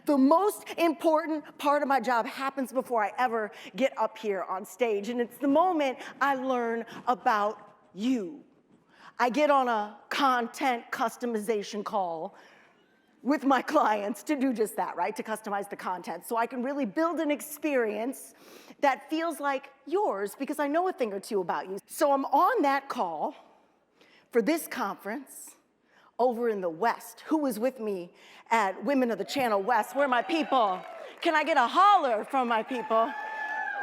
The most important part of my job happens before I ever get up here on stage, and it's the moment I learn about you. I get on a content customization call with my clients to do just that, right? To customize the content so I can really build an experience that feels like yours because I know a thing or two about you. So I'm on that call for this conference over in the West. Who was with me at Women of the Channel West? Where are my people? Can I get a holler from my people?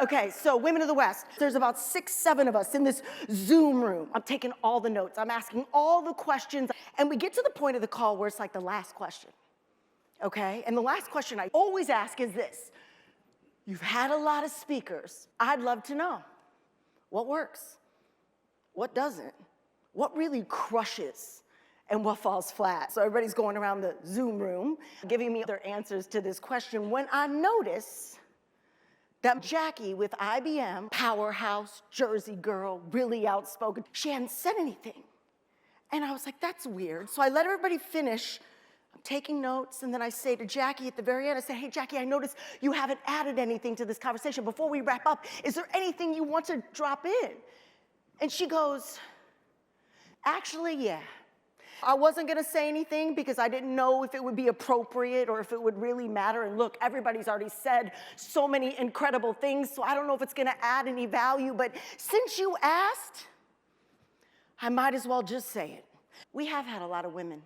Okay, so Women of the West. There's about 6, 7 of us in this Zoom room. I'm taking all the notes. I'm asking all the questions. And we get to the point of the call where it's like the last question, okay? And the last question I always ask is this. You've had a lot of speakers. I'd love to know what works, what doesn't, what really crushes, and what falls flat. So everybody's going around the Zoom room giving me their answers to this question when I notice that Jackie with IBM, powerhouse, Jersey girl, really outspoken, she hadn't said anything. And I was like, that's weird. So I let everybody finish. I'm taking notes, and then I say to Jackie at the very end, I say, hey, Jackie, I noticed you haven't added anything to this conversation. Before we wrap up, is there anything you want to drop in? And she goes, actually, yeah. I wasn't gonna say anything because I didn't know if it would be appropriate or if it would really matter. And look, everybody's already said so many incredible things, so I don't know if it's gonna add any value, but since you asked, I might as well just say it. We have had a lot of women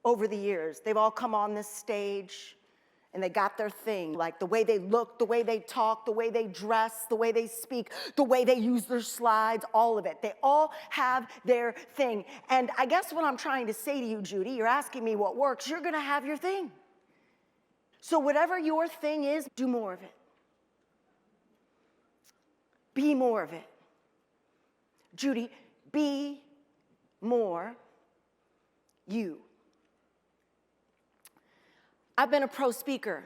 over the years. They've all come on this stage and they got their thing, like the way they look, the way they talk, the way they dress, the way they speak, the way they use their slides, all of it. They all have their thing. And I guess what I'm trying to say to you, Judy, you're asking me what works, you're gonna have your thing. So whatever your thing is, do more of it. Be more of it. Judy, be more you. I've been a pro speaker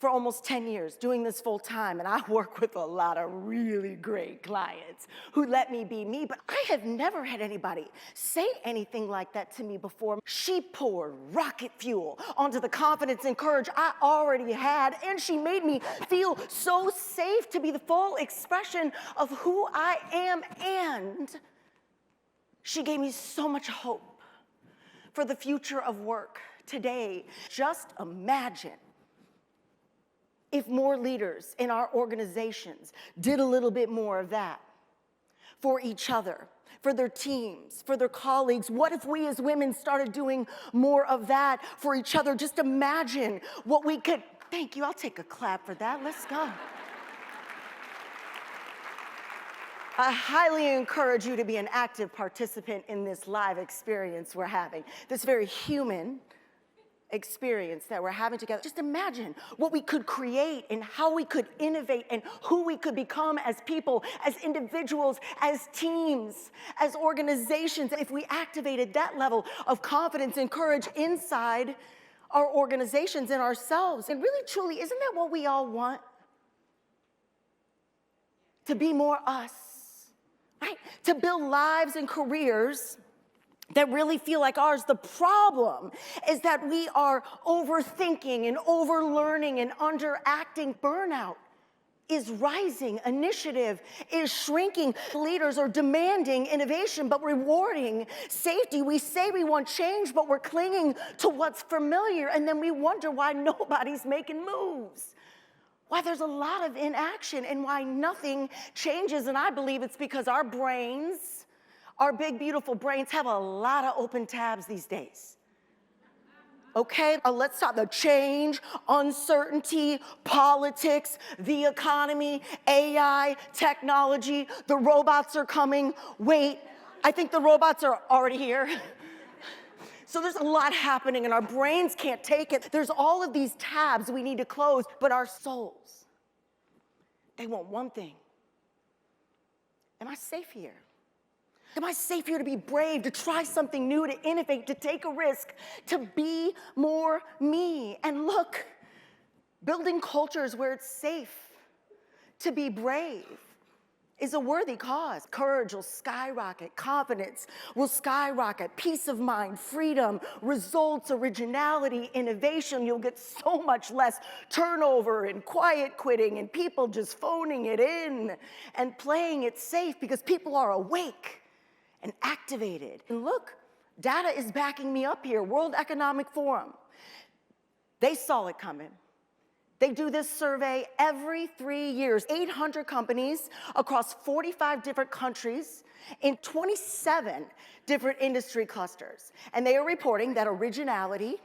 for almost 10 years, doing this full time, and I work with a lot of really great clients who let me be me, but I have never had anybody say anything like that to me before. She poured rocket fuel onto the confidence and courage I already had, and she made me feel so safe to be the full expression of who I am, and she gave me so much hope for the future of work today. Just imagine if more leaders in our organizations did a little bit more of that for each other, for their teams, for their colleagues. What if we as women started doing more of that for each other? Just imagine what we could. Thank you, I'll take a clap for that. Let's go. I highly encourage you to be an active participant in this live experience we're having, this very human experience that we're having together. Just imagine what we could create and how we could innovate and who we could become as people, as individuals, as teams, as organizations, if we activated that level of confidence and courage inside our organizations and ourselves. And really, truly, isn't that what we all want? To be more us, right? To build lives and careers that really feel like ours. The problem is that we are overthinking and overlearning and underacting. Burnout is rising. Initiative is shrinking. Leaders are demanding innovation but rewarding safety. We say we want change, but we're clinging to what's familiar, and then we wonder why nobody's making moves, why there's a lot of inaction, and why nothing changes. And I believe it's because our brains, our big, beautiful brains, have a lot of open tabs these days. Okay, let's talk the change, uncertainty, politics, the economy, AI, technology, the robots are coming. Wait, I think the robots are already here. So there's a lot happening and our brains can't take it. There's all of these tabs we need to close, but our souls, they want one thing. Am I safe here? Am I safe here to be brave, to try something new, to innovate, to take a risk, to be more me? And look, building cultures where it's safe to be brave is a worthy cause. Courage will skyrocket, confidence will skyrocket, peace of mind, freedom, results, originality, innovation. You'll get so much less turnover and quiet quitting and people just phoning it in and playing it safe because people are awake and activated. And look, data is backing me up here. World Economic Forum. They saw it coming. They do this survey every 3 years. 800 companies across 45 different countries in 27 different industry clusters. And they are reporting that originality,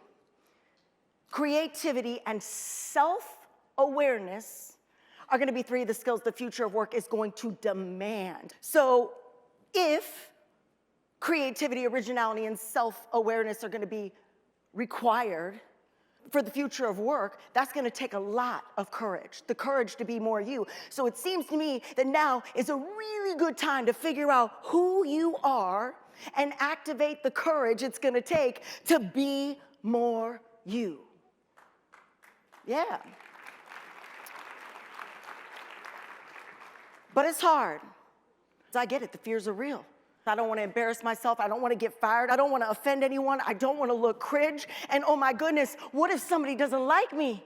creativity, and self-awareness are going to be 3 of the skills the future of work is going to demand. So if creativity, originality, and self-awareness are going to be required for the future of work, that's going to take a lot of courage, the courage to be more you. So it seems to me that now is a really good time to figure out who you are and activate the courage it's going to take to be more you. Yeah. But it's hard. I get it, the fears are real. I don't want to embarrass myself. I don't want to get fired. I don't want to offend anyone. I don't want to look cringe. And oh my goodness, what if somebody doesn't like me?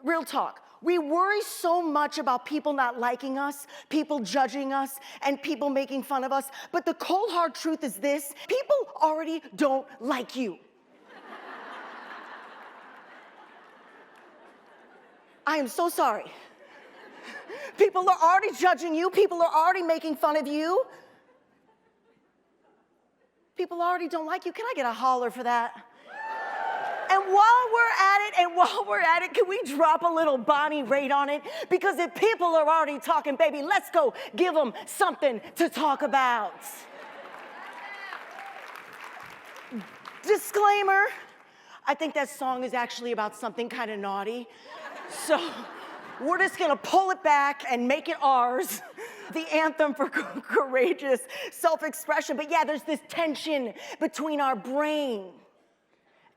Real talk. We worry so much about people not liking us, people judging us, and people making fun of us. But the cold hard truth is this: people already don't like you. I am so sorry. People are already judging you. People are already making fun of you. People already don't like you. Can I get a holler for that? And while we're at it, can we drop a little Bonnie Raitt on it? Because if people are already talking, baby, let's go give them something to talk about. Disclaimer, I think that song is actually about something kind of naughty. So we're just gonna pull it back and make it ours. The anthem for courageous self-expression. But yeah, there's this tension between our brain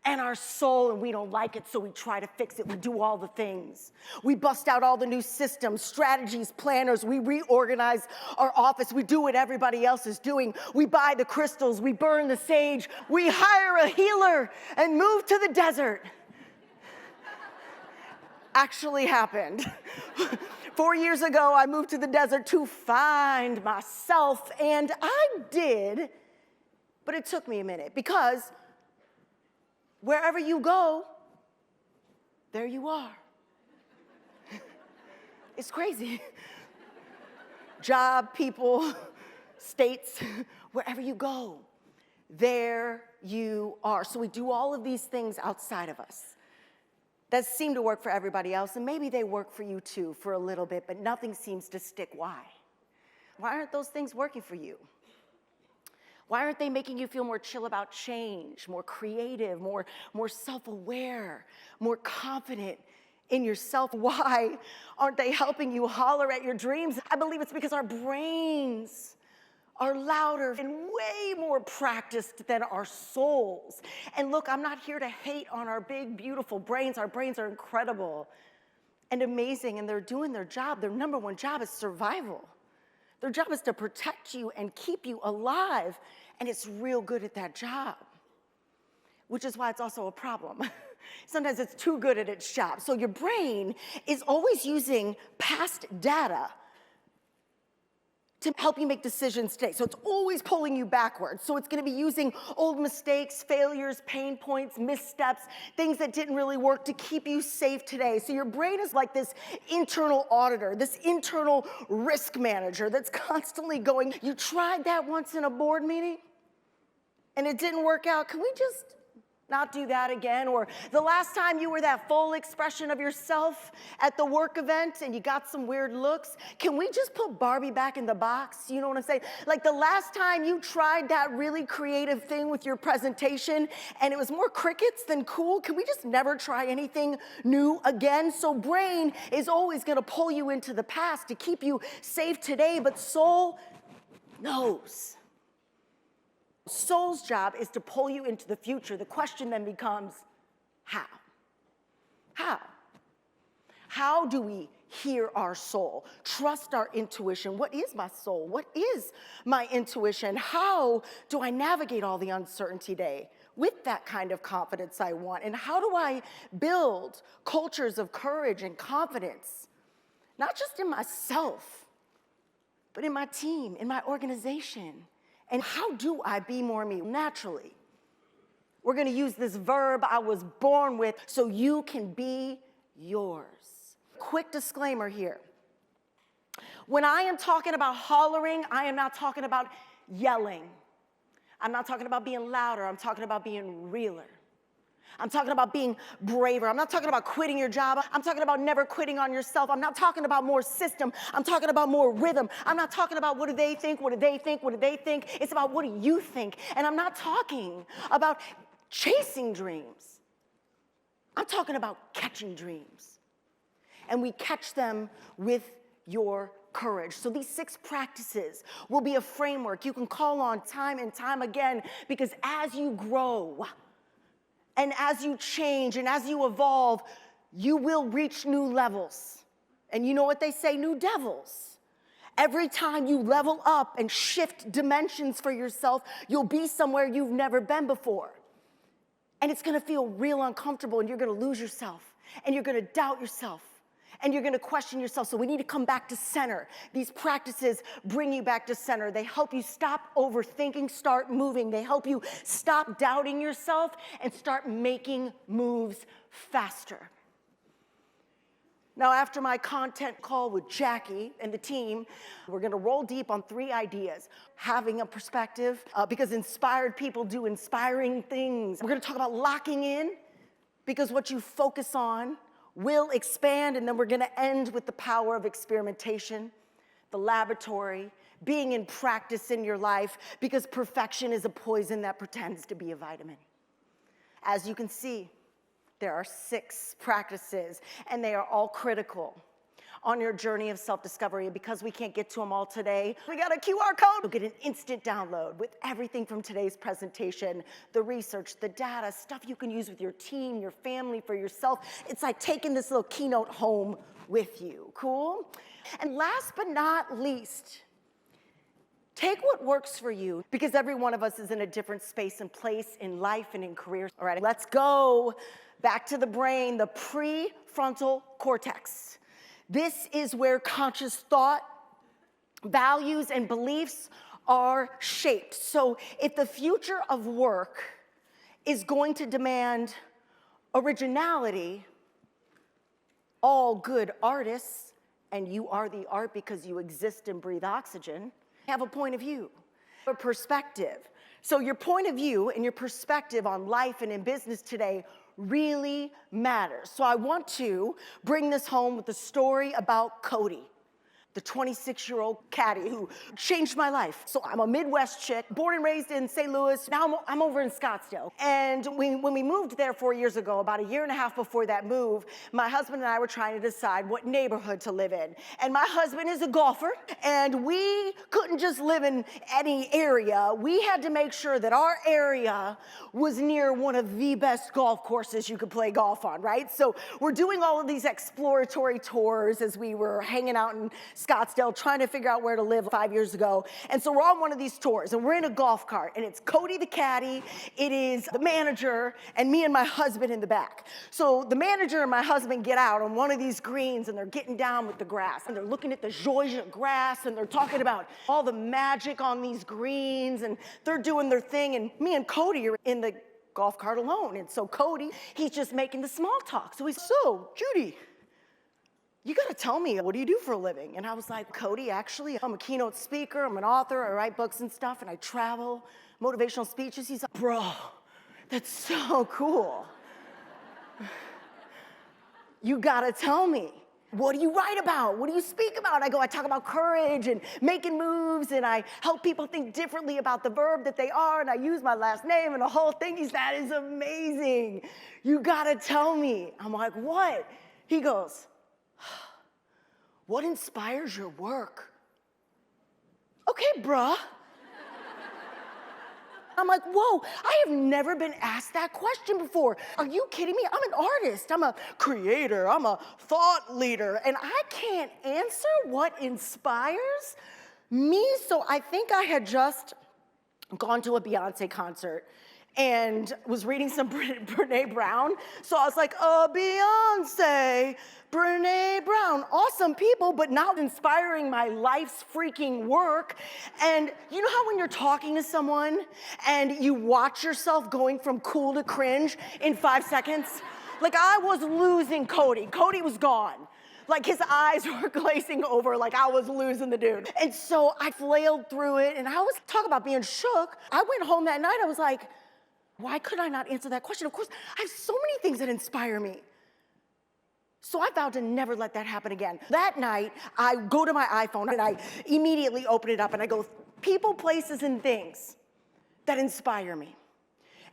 and our soul, and we don't like it, so we try to fix it. We do all the things. We bust out all the new systems, strategies, planners. We reorganize our office. We do what everybody else is doing. We buy the crystals. We burn the sage. We hire a healer and move to the desert. Actually happened. 4 years ago, I moved to the desert to find myself, and I did, but it took me a minute because wherever you go, there you are. It's crazy. Job, people, states, wherever you go, there you are. So we do all of these things outside of us that seem to work for everybody else, and maybe they work for you too for a little bit, but nothing seems to stick. Why? Why aren't those things working for you? Why aren't they making you feel more chill about change, more creative, more self-aware, more confident in yourself? Why aren't they helping you holler at your dreams? I believe it's because our brains are louder and way more practiced than our souls. And look, I'm not here to hate on our big, beautiful brains. Our brains are incredible and amazing, and they're doing their job. Their number one job is survival. Their job is to protect you and keep you alive, and it's real good at that job, which is why it's also a problem. Sometimes it's too good at its job. So your brain is always using past data to help you make decisions today. So it's always pulling you backwards. So it's gonna be using old mistakes, failures, pain points, missteps, things that didn't really work to keep you safe today. So your brain is like this internal auditor, this internal risk manager that's constantly going, you tried that once in a board meeting and it didn't work out. Can we just not do that again? Or the last time you were that full expression of yourself at the work event and you got some weird looks, can we just put Barbie back in the box? You know what I'm saying? Like the last time you tried that really creative thing with your presentation and it was more crickets than cool, can we just never try anything new again? So brain is always gonna pull you into the past to keep you safe today, but soul knows. Soul's job is to pull you into the future. The question then becomes, how? How? How do we hear our soul, trust our intuition. What is my soul? What is my intuition? How do I navigate all the uncertainty today with that kind of confidence I want? And how do I build cultures of courage and confidence, not just in myself, but in my team, in my organization? And how do I be more me naturally? We're gonna use this verb I was born with so you can be yours. Quick disclaimer here. When I am talking about hollering, I am not talking about yelling. I'm not talking about being louder. I'm talking about being realer. I'm talking about being braver. I'm not talking about quitting your job. I'm talking about never quitting on yourself. I'm not talking about more system. I'm talking about more rhythm. I'm not talking about what do they think, what do they think, what do they think. It's about what do you think. And I'm not talking about chasing dreams. I'm talking about catching dreams. And we catch them with your courage. So these 6 practices will be a framework you can call on time and time again, because as you grow and as you change and as you evolve, you will reach new levels. And you know what they say, new devils. Every time you level up and shift dimensions for yourself, you'll be somewhere you've never been before. And it's gonna feel real uncomfortable, and you're gonna lose yourself, and you're gonna doubt yourself, and you're gonna question yourself. So we need to come back to center. These practices bring you back to center. They help you stop overthinking, start moving. They help you stop doubting yourself and start making moves faster. Now, after my content call with Jackie and the team, we're gonna roll deep on 3 ideas. Having a perspective, because inspired people do inspiring things. We're gonna talk about locking in, because what you focus on will expand, and then we're gonna end with the power of experimentation, the laboratory, being in practice in your life, because perfection is a poison that pretends to be a vitamin. As you can see, there are 6 practices, and they are all critical on your journey of self-discovery. And because we can't get to them all today, we got a QR code. You'll get an instant download with everything from today's presentation, the research, the data, stuff you can use with your team, your family, for yourself. It's like taking this little keynote home with you, cool? And last but not least, take what works for you, because every one of us is in a different space and place in life and in career. All right, let's go back to the brain, the prefrontal cortex. This is where conscious thought, values, and beliefs are shaped. So if the future of work is going to demand originality, all good artists, and you are the art because you exist and breathe oxygen, have a point of view, a perspective. So your point of view and your perspective on life and in business today really matters. So I want to bring this home with a story about Cody, the 26-year-old caddy who changed my life. So I'm a Midwest chick, born and raised in St. Louis. Now I'm over in Scottsdale. And when we moved there 4 years ago, about a year and a half before that move, my husband and I were trying to decide what neighborhood to live in. And my husband is a golfer, and we couldn't just live in any area. We had to make sure that our area was near one of the best golf courses you could play golf on, right? So we're doing all of these exploratory tours as we were hanging out in Scottsdale trying to figure out where to live 5 years ago. And so we're on one of these tours, and we're in a golf cart, and it's Cody the caddy, it is the manager, and me and my husband in the back. So the manager and my husband get out on one of these greens, and they're getting down with the grass, and they're looking at the Georgia grass, and they're talking about all the magic on these greens, and they're doing their thing, and me and Cody are in the golf cart alone. And so Cody, he's just making the small talk. So he's, so Judy, you gotta tell me, what do you do for a living? And I was like, Cody, actually, I'm a keynote speaker, I'm an author, I write books and stuff, and I travel, motivational speeches. He's like, bro, that's so cool. You gotta tell me, what do you write about? What do you speak about? I go, I talk about courage and making moves, and I help people think differently about the verb that they are, and I use my last name and the whole thing. He's, that is amazing. You gotta tell me. I'm like, what? He goes, what inspires your work? Okay, bruh. I'm like, whoa, I have never been asked that question before. Are you kidding me? I'm an artist, I'm a creator, I'm a thought leader, and I can't answer what inspires me. So I think I had just gone to a Beyonce concert and was reading some Brene Brown. So I was like, Beyonce, Brene Brown, awesome people, but not inspiring my life's freaking work. And you know how when you're talking to someone and you watch yourself going from cool to cringe in 5 seconds? Like I was losing Cody. Cody was gone. Like his eyes were glazing over, like I was losing the dude. And so I flailed through it, and I was talking about being shook. I went home that night, I was like, why could I not answer that question? Of course, I have so many things that inspire me. So I vowed to never let that happen again. That night, I go to my iPhone and I immediately open it up and I go, people, places, and things that inspire me.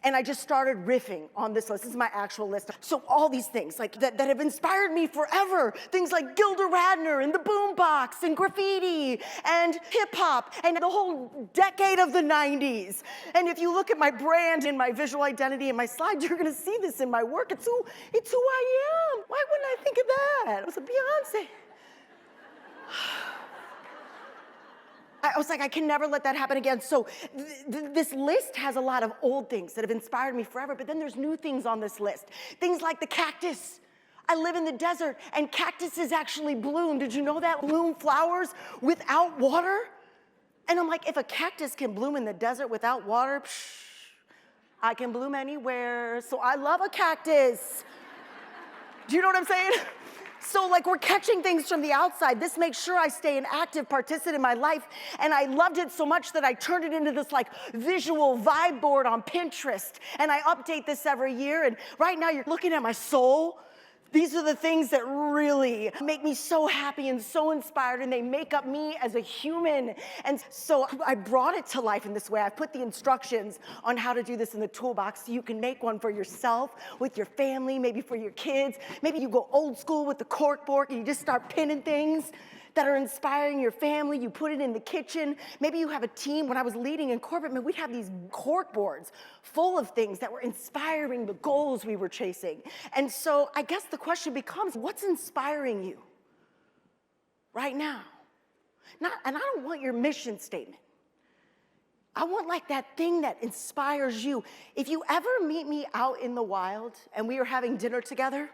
And I just started riffing on this list. This is my actual list. So all these things like that have inspired me forever. Things like Gilda Radner and the boombox and graffiti and hip hop and the whole decade of the 90s. And if you look at my brand and my visual identity and my slides, you're gonna see this in my work. It's who I am. Why wouldn't I think of that? It was a Beyonce. I was like, I can never let that happen again. So this list has a lot of old things that have inspired me forever, but then there's new things on this list. Things like the cactus. I live in the desert, and cactuses actually bloom. Did you know that? Bloom flowers without water? And I'm like, if a cactus can bloom in the desert without water, I can bloom anywhere. So I love a cactus. Do you know what I'm saying? So like we're catching things from the outside. This makes sure I stay an active participant in my life. And I loved it so much that I turned it into this like visual vibe board on Pinterest. And I update this every year. And right now you're looking at my soul. These are the things that really make me so happy and so inspired, and they make up me as a human. And so I brought it to life in this way. I put the instructions on how to do this in the toolbox so you can make one for yourself, with your family, maybe for your kids. Maybe you go old school with the cork board and you just start pinning things that are inspiring your family. You put it in the kitchen. Maybe you have a team. When I was leading in corporate, man, we'd have these cork boards full of things that were inspiring the goals we were chasing. And so I guess the question becomes, what's inspiring you right now? And I don't want your mission statement. I want like that thing that inspires you. If you ever meet me out in the wild and we are having dinner together,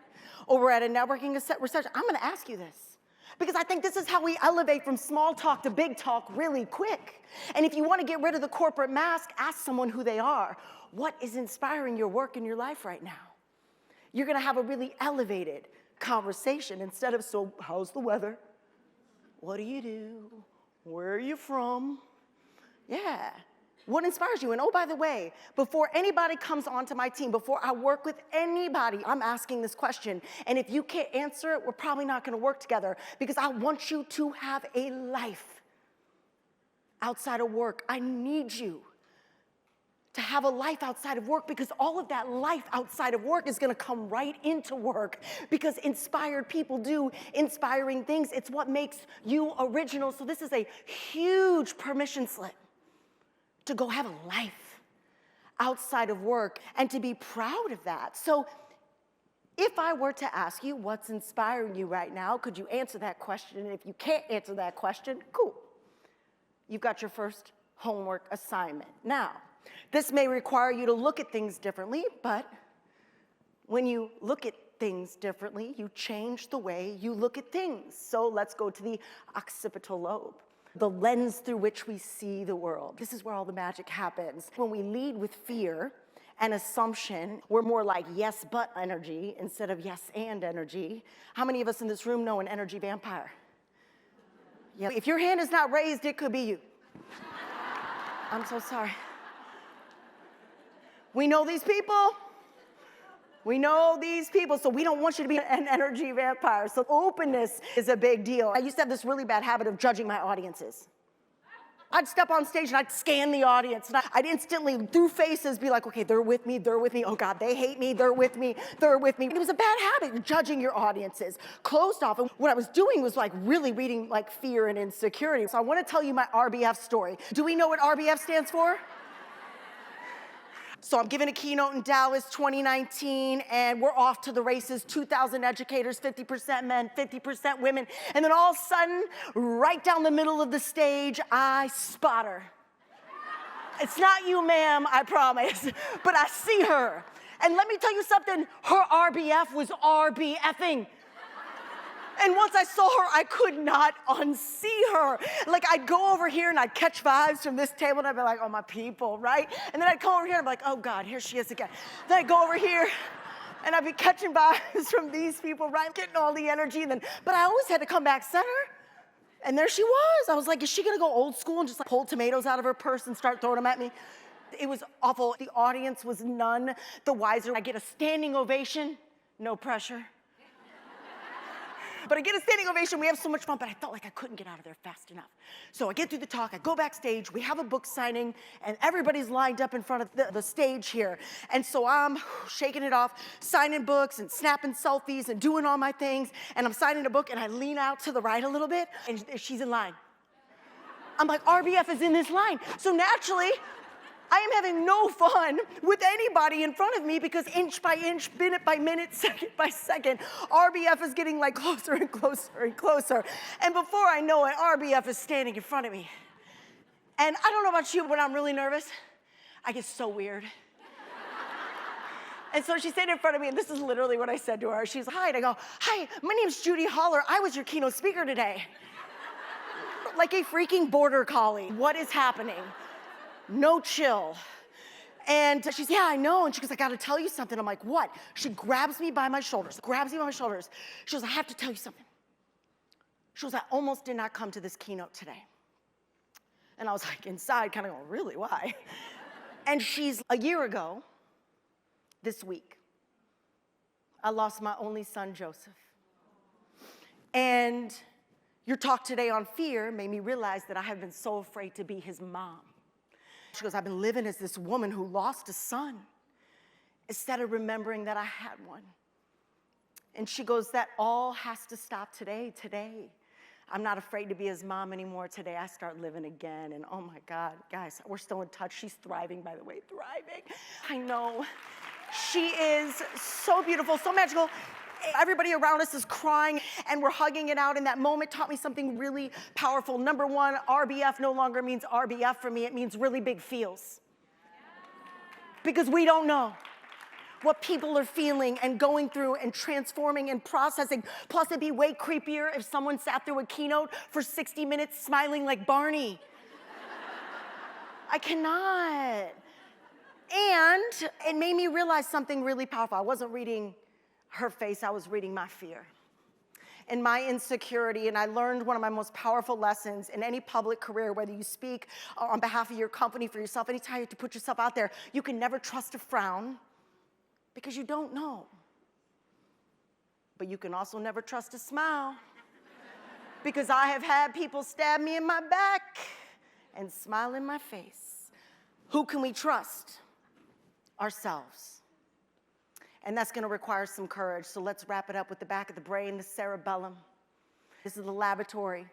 or we're at a networking reception, I'm gonna ask you this. Because I think this is how we elevate from small talk to big talk really quick. And if you want to get rid of the corporate mask, ask someone who they are. What is inspiring your work in your life right now? You're going to have a really elevated conversation instead of, so how's the weather? What do you do? Where are you from? Yeah. What inspires you? And oh, by the way, before anybody comes onto my team, before I work with anybody, I'm asking this question. And if you can't answer it, we're probably not going to work together, because I want you to have a life outside of work. I need you to have a life outside of work, because all of that life outside of work is going to come right into work, because inspired people do inspiring things. It's what makes you original. So this is a huge permission slip to go have a life outside of work and to be proud of that. So if I were to ask you what's inspiring you right now, could you answer that question? And if you can't answer that question, cool. You've got your first homework assignment. Now, this may require you to look at things differently, but when you look at things differently, you change the way you look at things. So let's go to the occipital lobe, the lens through which we see the world. This is where all the magic happens. When we lead with fear and assumption, we're more like yes but energy instead of yes and energy. How many of us in this room know an energy vampire? Yeah. If your hand is not raised, it could be you. I'm so sorry. We know these people. We know these people, so we don't want you to be an energy vampire. So openness is a big deal. I used to have this really bad habit of judging my audiences. I'd step on stage and I'd scan the audience, and I'd instantly, through faces, be like, okay, they're with me, they're with me. Oh God, they hate me, they're with me, they're with me. And it was a bad habit, judging your audiences, closed off. And what I was doing was like really reading like fear and insecurity. So I want to tell you my RBF story. Do we know what RBF stands for? So I'm giving a keynote in Dallas 2019, and we're off to the races, 2,000 educators, 50% men, 50% women. And then all of a sudden, right down the middle of the stage, I spot her. It's not you, ma'am, I promise, but I see her. And let me tell you something, her RBF was RBFing. And once I saw her, I could not unsee her. Like, I'd go over here and I'd catch vibes from this table and I'd be like, oh, my people, right? And then I'd come over here and I'd be like, oh God, here she is again. Then I'd go over here and I'd be catching vibes from these people, right? Getting all the energy. But I always had to come back center. And there she was. I was like, is she gonna go old school and just like pull tomatoes out of her purse and start throwing them at me? It was awful. The audience was none the wiser. I get a standing ovation, no pressure. But I get a standing ovation, we have so much fun, but I felt like I couldn't get out of there fast enough. So I get through the talk, I go backstage, we have a book signing, and everybody's lined up in front of the stage here. And so I'm shaking it off, signing books and snapping selfies and doing all my things, and I'm signing a book, and I lean out to the right a little bit, and she's in line. I'm like, RBF is in this line. So naturally, I am having no fun with anybody in front of me because inch by inch, minute by minute, second by second, RBF is getting like closer and closer and closer. And before I know it, RBF is standing in front of me. And I don't know about you, but when I'm really nervous, I get so weird. And so she's standing in front of me, and this is literally what I said to her. She's like, hi, and I go, hi, my name's Judy Holler. I was your keynote speaker today. Like a freaking border collie. What is happening? No chill. And she's, yeah, I know. And she goes, I gotta tell you something. I'm like, what? She grabs me by my shoulders, She goes, I have to tell you something. She goes, I almost did not come to this keynote today. And I was like, inside, kind of going, really, why? And she's, a year ago, this week, I lost my only son, Joseph. And your talk today on fear made me realize that I have been so afraid to be his mom. She goes, I've been living as this woman who lost a son instead of remembering that I had one. And she goes, that all has to stop today. I'm not afraid to be his mom anymore. Today I start living again. And oh my God, guys, we're still in touch. She's thriving, by the way, thriving. I know. She is so beautiful, so magical. Everybody around us is crying and we're hugging it out, and that moment taught me something really powerful. Number one, RBF no longer means RBF for me. It means really big feels. Because we don't know what people are feeling and going through and transforming and processing. Plus, it'd be way creepier if someone sat through a keynote for 60 minutes smiling like Barney. I cannot. And it made me realize something really powerful. I wasn't reading her face, I was reading my fear and my insecurity. And I learned one of my most powerful lessons in any public career, whether you speak on behalf of your company, for yourself, anytime you have to put yourself out there, you can never trust a frown because you don't know. But you can also never trust a smile because I have had people stab me in my back and smile in my face. Who can we trust? Ourselves. And that's gonna require some courage. So let's wrap it up with the back of the brain, the cerebellum. This is the laboratory.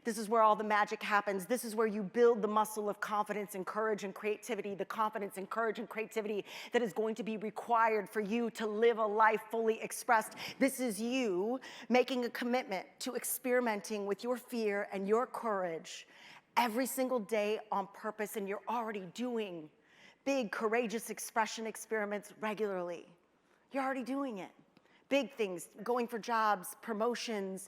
This is where all the magic happens. This is where you build the muscle of confidence and courage and creativity, the confidence and courage and creativity that is going to be required for you to live a life fully expressed. This is you making a commitment to experimenting with your fear and your courage every single day on purpose, and you're already doing big, courageous expression experiments regularly. You're already doing it. Big things, going for jobs, promotions,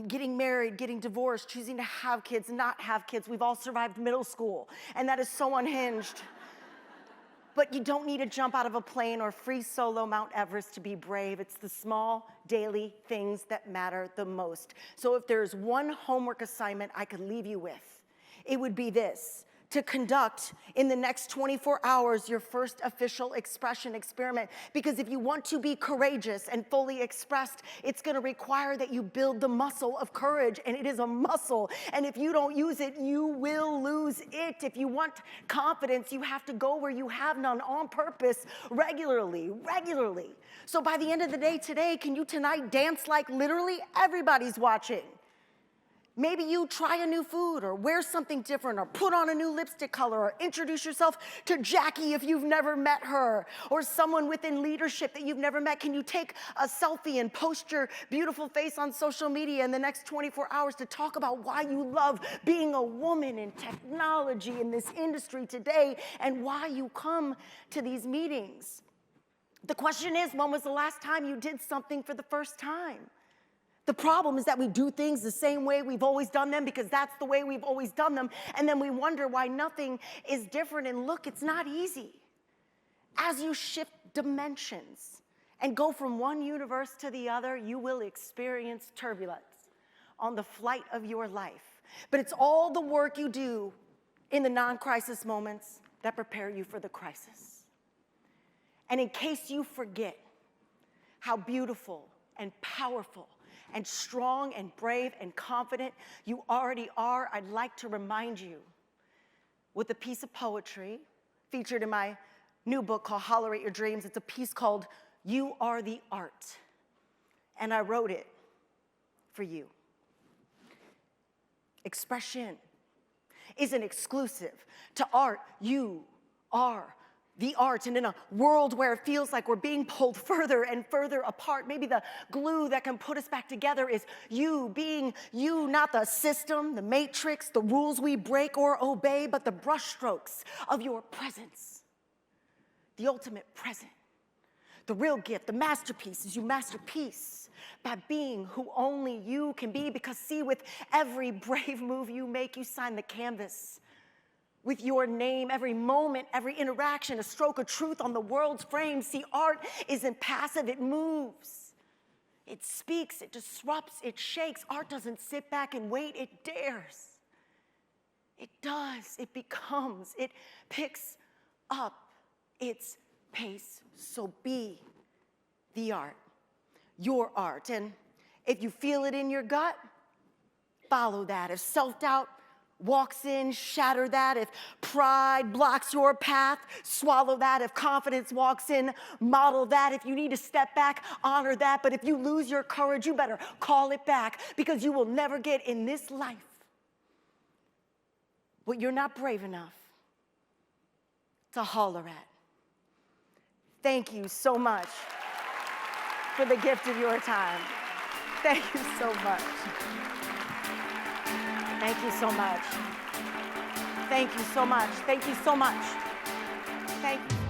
getting married, getting divorced, choosing to have kids, not have kids. We've all survived middle school, and that is so unhinged. But you don't need to jump out of a plane or free solo Mount Everest to be brave. It's the small, daily things that matter the most. So if there's one homework assignment I could leave you with, it would be this: to conduct in the next 24 hours your first official expression experiment. Because if you want to be courageous and fully expressed, it's gonna require that you build the muscle of courage, and it is a muscle. And if you don't use it, you will lose it. If you want confidence, you have to go where you have none on purpose, regularly. So by the end of the day today, can you tonight dance like literally everybody's watching? Maybe you try a new food or wear something different or put on a new lipstick color or introduce yourself to Jackie if you've never met her or someone within leadership that you've never met. Can you take a selfie and post your beautiful face on social media in the next 24 hours to talk about why you love being a woman in technology in this industry today and why you come to these meetings? The question is, when was the last time you did something for the first time? The problem is that we do things the same way we've always done them because that's the way we've always done them, and then we wonder why nothing is different. And look, it's not easy. As you shift dimensions and go from one universe to the other, you will experience turbulence on the flight of your life. But it's all the work you do in the non-crisis moments that prepare you for the crisis. And in case you forget how beautiful and powerful and strong and brave and confident you already are, I'd like to remind you with a piece of poetry featured in my new book called Hollerate Your Dreams. It's a piece called You Are the Art, and I wrote it for you. Expression isn't exclusive to art. You are the art. And in a world where it feels like we're being pulled further and further apart, maybe the glue that can put us back together is you being you, not the system, the matrix, the rules we break or obey, but the brushstrokes of your presence, the ultimate present. The real gift, the masterpiece, is you masterpiece by being who only you can be, because see, with every brave move you make, you sign the canvas with your name. Every moment, every interaction, a stroke of truth on the world's frame. See, art isn't passive, it moves. It speaks, it disrupts, it shakes. Art doesn't sit back and wait, it dares. It does, it becomes, it picks up its pace. So be the art, your art. And if you feel it in your gut, follow that. If self-doubt walks in, shatter that. If pride blocks your path, swallow that. If confidence walks in, model that. If you need to step back, honor that. But if you lose your courage, you better call it back, because you will never get in this life what you're not brave enough to holler at. Thank you so much for the gift of your time. Thank you so much. Thank you so much. Thank you so much. Thank you so much. Thank you.